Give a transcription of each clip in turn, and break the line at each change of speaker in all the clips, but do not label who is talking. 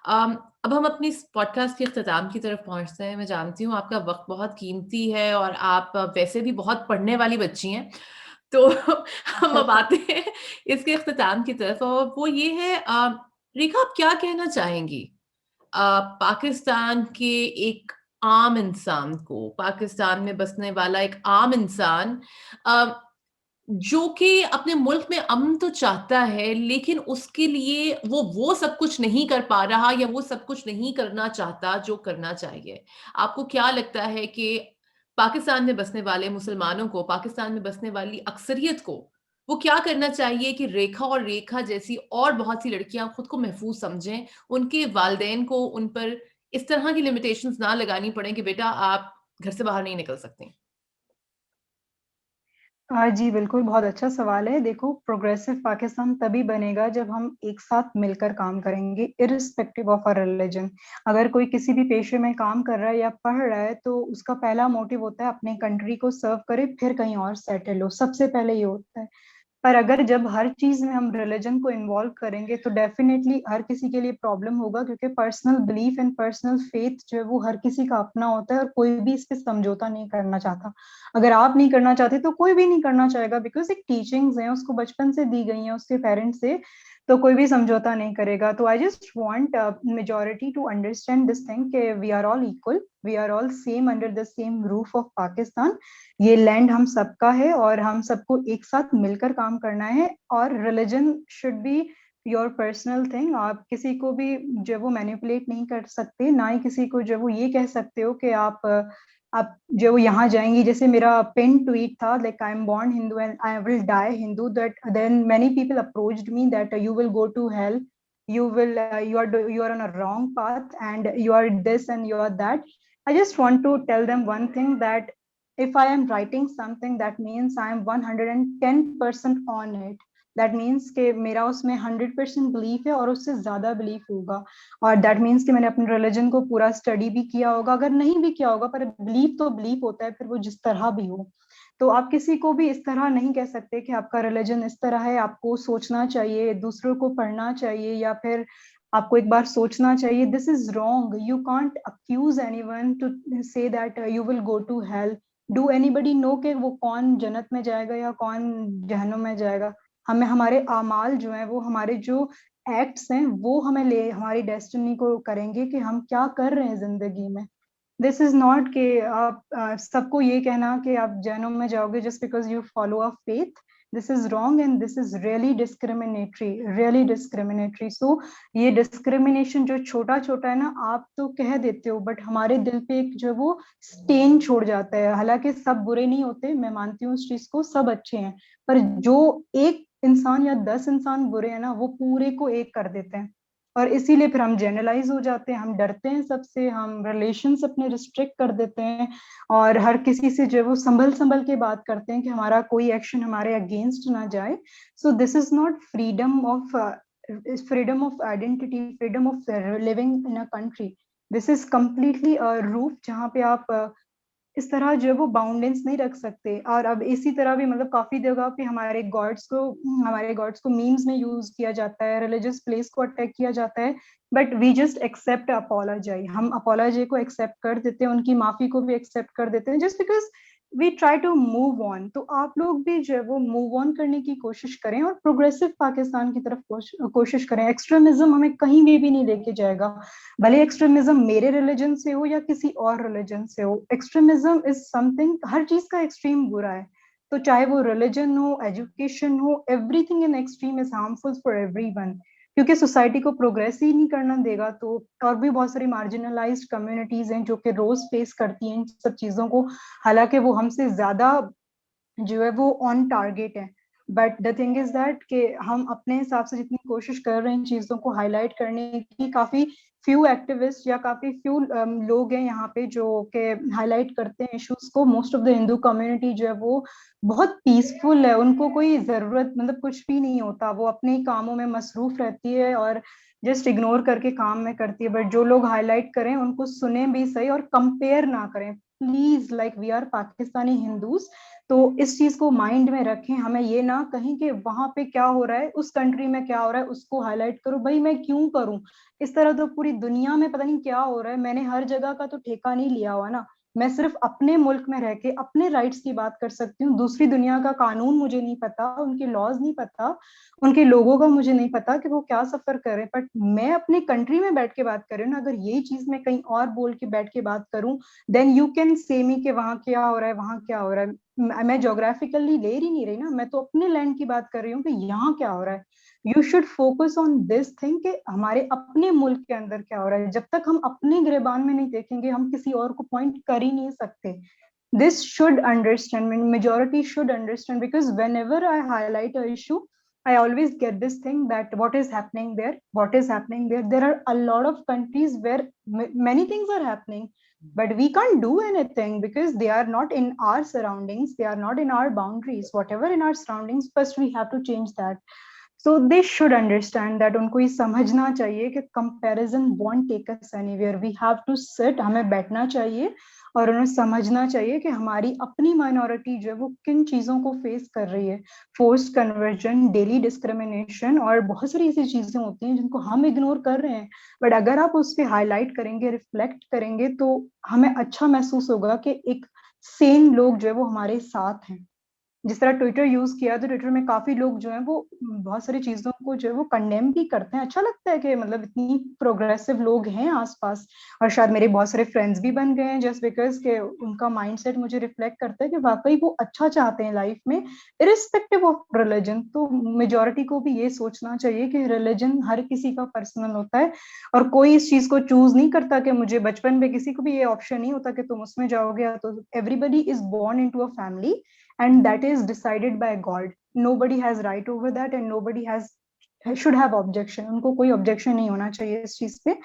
अब हम अपनी इस पॉडकास्ट के इख्तिताम की तरफ पहुँचते हैं। मैं जानती हूँ आपका वक़्त बहुत कीमती है और आप वैसे भी बहुत पढ़ने वाली बच्ची हैं। तो हम अब आते हैं इसके इख्तिताम की तरफ और वो ये है रेखा आप क्या कहना चाहेंगी पाकिस्तान के एक आम इंसान को, पाकिस्तान में बसने वाला एक आम इंसान अ, जो कि अपने मुल्क में अमन तो चाहता है, लेकिन उसके लिए वो सब कुछ नहीं कर पा रहा या वो सब कुछ नहीं करना चाहता जो करना चाहिए। आपको क्या लगता है कि पाकिस्तान में बसने वाले मुसलमानों को, पाकिस्तान में बसने वाली अक्सरियत को, वो क्या करना चाहिए कि रेखा और रेखा जैसी और बहुत सी लड़कियाँ खुद को महफूज़ समझें, उनके वालिदैन को उन पर इस तरह की लिमिटेशंस ना लगानी पड़ें कि बेटा आप घर से बाहर नहीं निकल सकती?
जी, बिल्कुल, बहुत अच्छा सवाल है। देखो, प्रोग्रेसिव पाकिस्तान तभी बनेगा जब हम एक साथ मिलकर काम करेंगे, इर्रिस्पेक्टिव ऑफ आवर रिलिजन। अगर कोई किसी भी पेशे में काम कर रहा है या पढ़ रहा है, तो उसका पहला मोटिव होता है अपने कंट्री को सर्व करे, फिर कहीं और सेटल हो, सबसे पहले ये होता है। पर अगर जब हर चीज में हम रिलीजन को इन्वॉल्व करेंगे तो डेफिनेटली हर किसी के लिए प्रॉब्लम होगा, क्योंकि personal belief and personal faith जो है वो हर किसी का अपना होता है और कोई भी इस पे समझौता नहीं करना चाहता। अगर आप नहीं करना चाहते तो कोई भी नहीं करना चाहेगा, बिकॉज एक टीचिंग्स हैं, उसको बचपन से दी गई हैं उसके पेरेंट्स से, तो कोई भी समझौता नहीं करेगा। तो I just want majority to understand this thing कि we are all equal, we are all same under the same roof of Pakistan. ये लैंड हम सबका है और हम सबको एक साथ मिलकर काम करना है। और religion should be your personal thing. आप किसी को भी जो वो मैनिपुलेट नहीं कर सकते, ना ही किसी को जो वो ये कह सकते हो कि आप जो वो यहाँ जाएंगी। जैसे मेरा पिन ट्वीट था, like I am born Hindu and I will die Hindu, that then many people approached me that you will go to hell, you are on a wrong path and you are this and you are that. I just want to tell them one thing, that if I am writing something, that means I am 110% on it. That means कि मेरा उसमें 100% belief है और उससे ज्यादा belief होगा। और that means कि मैंने अपने रिलीजन को पूरा स्टडी भी किया होगा, अगर नहीं भी किया होगा पर बिलीफ तो बिलीफ होता है, फिर वो जिस तरह भी हो। तो आप किसी को भी इस तरह नहीं कह सकते कि आपका रिलीजन इस तरह है। आपको सोचना चाहिए, दूसरों को पढ़ना चाहिए, या फिर आपको एक बार सोचना चाहिए। This is wrong, you can't accuse anyone to say that you will go to hell. Do anybody know कि वो कौन जन्नत में जाएगा या कौन जहन्नुम में जाएगा? हमें हमारे आमाल जो है, वो हमारे जो एक्ट्स हैं, वो हमें ले हमारी डेस्टिनी को करेंगे कि हम क्या कर रहे हैं जिंदगी में। दिस इज नॉट कि आप सबको ये कहना कि आप जैनों में जाओगे just because you follow a faith. This is wrong and this is really discriminatory. So ये डिस्क्रिमिनेशन जो छोटा छोटा है ना, आप तो कह देते हो, बट हमारे दिल पे एक जो वो स्टेन छोड़ जाता है। हालांकि सब बुरे नहीं होते, मैं मानती हूँ इस चीज को, सब अच्छे हैं, पर जो एक इंसान या 10 इंसान बुरे हैं ना, वो पूरे को एक कर देते हैं। और इसीलिए फिर हम जनरलाइज हो जाते हैं, हम डरते हैं सबसे, हम रिलेशंस अपने रिस्ट्रिक्ट कर देते हैं, और हर किसी से जो है वो संभल संभल के बात करते हैं कि हमारा कोई एक्शन हमारे अगेंस्ट ना जाए। So this is not freedom of identity, freedom of living in a country. This is completely roof जहाँ पे आप इस तरह जो है वो बाउंडेंस नहीं रख सकते। और अब इसी तरह भी मतलब काफी जगह पे हमारे गॉड्स को मीम्स में यूज किया जाता है, रिलीजियस प्लेस को अटैक किया जाता है। But we just accept apologise, हम अपोलोजी को एक्सेप्ट कर देते हैं, उनकी माफी को भी एक्सेप्ट कर देते हैं, just because we try to move on. तो आप लोग भी जो है वो मूव ऑन करने की कोशिश करें और प्रोग्रेसिव पाकिस्तान की तरफ कोशिश करें। एक्सट्रीमिज्म हमें कहीं भी नहीं लेके जाएगा, भले एक्सट्रीमिज्म मेरे रिलीजन से हो या किसी और रिलीजन से हो। एक्सट्रीमिज्म इज समथिंग, हर चीज का एक्सट्रीम बुरा है। तो चाहे वो रिलीजन हो, एजुकेशन हो, everything in extreme is harmful for everyone, क्योंकि सोसाइटी को प्रोग्रेस ही नहीं करना देगा। तो और भी बहुत सारी मार्जिनलाइज्ड कम्युनिटीज हैं जो कि रोज फेस करती हैं इन सब चीजों को, हालांकि वो हमसे ज्यादा जो है वो ऑन टारगेट है। But the thing is that कि हम अपने हिसाब से जितनी कोशिश कर रहे हैं इन चीजों को हाईलाइट करने की, काफी फ्यू एक्टिविस्ट या काफी फ्यू लोग हैं यहाँ पे जो के हाईलाइट करते हैं इश्यूज को। Most of the Hindu community जो है वो बहुत पीसफुल है, उनको कोई जरूरत मतलब कुछ भी नहीं होता, वो अपने ही कामों में मसरूफ रहती है और जस्ट इग्नोर करके काम में करती है। बट जो लोग हाईलाइट करें उनको सुने भी सही और कंपेयर ना करें please. Like we are Pakistani Hindus, तो इस चीज को माइंड में रखें, हमें ये ना कहें कि वहां पे क्या हो रहा है, उस कंट्री में क्या हो रहा है उसको हाईलाइट करो, भाई मैं क्यों करूं। इस तरह तो पूरी दुनिया में पता नहीं क्या हो रहा है, मैंने हर जगह का तो ठेका नहीं लिया हुआ ना। मैं सिर्फ अपने मुल्क में रह के अपने राइट्स की बात कर सकती हूँ, दूसरी दुनिया का कानून मुझे नहीं पता, उनके लॉज नहीं पता, उनके लोगों का मुझे नहीं पता कि वो क्या सफर कर रहे हैं। बट मैं अपने कंट्री में बैठ के बात कर रही हूँ ना, अगर यही चीज मैं कहीं और बोल के बैठ के बात करूं, देन यू कैन से मी कि वहां क्या हो रहा है, वहां क्या हो रहा है। मैं जोग्राफिकली ले ही नहीं रही ना, मैं तो अपने लैंड की बात कर रही हूँ कि यहाँ क्या हो रहा है। You should focus on this thing कि हमारे अपने मुल्क के अंदर क्या हो रहा है। जब तक हम अपने गिरेबान में नहीं देखेंगे, हम किसी और को पॉइंट कर ही नहीं सकते। This should understand, when majority should understand, because whenever I highlight a issue, I always get this thing that what is happening there, what is happening there. There are a lot of countries where many things are happening, but we can't do anything because they are not in our surroundings, they are not in our boundaries. Whatever in our surroundings, first we have to change that. So they should understand that, उनको ये समझना चाहिए कि comparison won't take us anywhere. We have to sit, हमें बैठना चाहिए और उन्हें समझना चाहिए कि हमारी अपनी माइनॉरिटी जो है वो किन चीजों को फेस कर रही है। फोर्स्ड कन्वर्जन, डेली डिस्क्रिमिनेशन और बहुत सारी ऐसी चीजें होती हैं जिनको हम इग्नोर कर रहे हैं। बट अगर आप उस पर हाईलाइट करेंगे, रिफ्लेक्ट करेंगे, तो हमें अच्छा महसूस होगा कि एक सेम लोग जो है वो हमारे साथ हैं। जिस तरह ट्विटर यूज किया, तो ट्विटर में काफी लोग जो हैं वो बहुत सारी चीजों को जो है वो कंडेम भी करते हैं। अच्छा लगता है कि मतलब इतनी प्रोग्रेसिव लोग हैं आसपास, और शायद मेरे बहुत सारे फ्रेंड्स भी बन गए हैं जस्ट बिकॉज के उनका माइंडसेट मुझे रिफ्लेक्ट करता है कि वाकई वो अच्छा चाहते हैं लाइफ में, इरिस्पेक्टिव ऑफ रिलीजन। तो मेजोरिटी को भी ये सोचना चाहिए कि रिलीजन हर किसी का पर्सनल होता है, और कोई इस चीज को चूज नहीं करता कि मुझे बचपन में किसी को भी ये ऑप्शन नहीं होता कि तुम उसमें जाओगे। तो everybody is born into a family and that is decided by God. Nobody has right over that and nobody has should have objection. उनको कोई objection नहीं होना चाहिए इस चीज पे।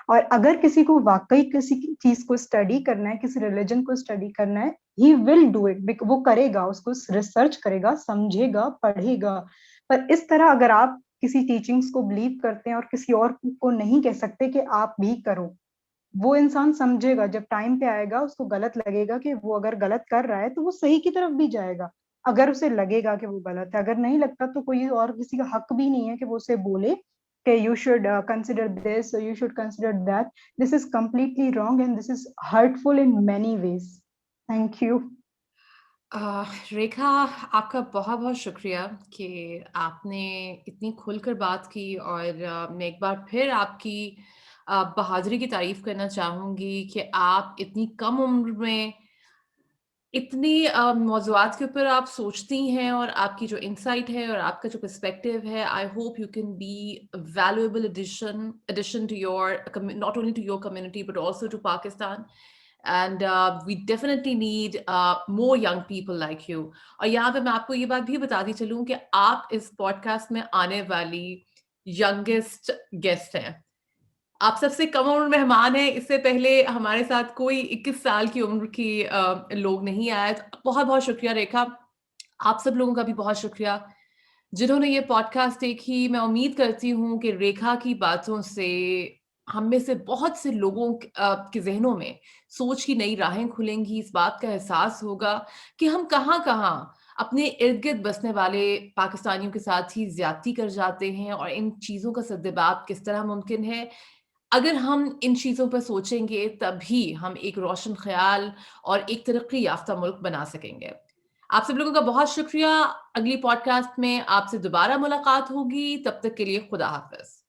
और अगर किसी को वाकई किसी चीज को स्टडी करना है, किसी रिलीजन को स्टडी करना है, ही विल डू इट, वो करेगा, उसको रिसर्च करेगा, समझेगा, पढ़ेगा। पर इस तरह अगर आप किसी टीचिंग्स को बिलीव करते हैं और किसी और को नहीं कह सकते कि आप भी करो, वो इंसान समझेगा जब टाइम पे आएगा, उसको गलत लगेगा कि वो अगर गलत कर रहा है तो वो सही की तरफ भी जाएगा, अगर उसे लगेगा कि वो गलत है। अगर नहीं लगता तो कोई और किसी का हक भी नहीं है कि वो उसे बोले कि you should consider this, you should consider that. This is completely wrong and this is hurtful in many ways. Thank you.
Rekha, आपका बहुत-बहुत शुक्रिया कि आपने इतनी खुलकर बात की और मैं एक बार फिर आपकी बहादुरी की तारीफ़ करना चाहूँगी कि आप इतनी कम उम्र में इतनी मौज़ूआत के ऊपर आप सोचती हैं और आपकी जो इनसाइट है और आपका जो पर्सपेक्टिव है, I hope you can be a valuable addition to your not only to your community but also to Pakistan. And we definitely need more young people like you. और यहाँ पे मैं आपको ये बात भी बताती चलूँ कि आप इस पॉडकास्ट में आने वाली यंगेस्ट गेस्ट हैं। आप सबसे कम उम्र मेहमान हैं, इससे पहले हमारे साथ कोई 21 साल की उम्र की लोग नहीं आए। तो बहुत-बहुत शुक्रिया रेखा, आप सब लोगों का भी बहुत शुक्रिया, जिन्होंने ये पॉडकास्ट देखी। मैं उम्मीद करती हूँ कि रेखा की बातों से हम में से बहुत से लोगों के ज़हनों में सोच की नई राहें खुलेंगी, इस बात का एहसास होगा कि हम कहाँ-कहाँ अपने इर्द-गिर्द बसने वाले पाकिस्तानियों के साथ ही ज़्यादती कर जाते हैं और इन चीज़ों का सद्देबाब किस तरह मुमकिन है। अगर हम इन चीज़ों पर सोचेंगे तभी हम एक रोशन ख़्याल और एक तरक्की याफ़्ता मुल्क बना सकेंगे। आप सब लोगों का बहुत शुक्रिया। अगली पॉडकास्ट में आपसे दोबारा मुलाकात होगी, तब तक के लिए खुदा हाफ़िज़।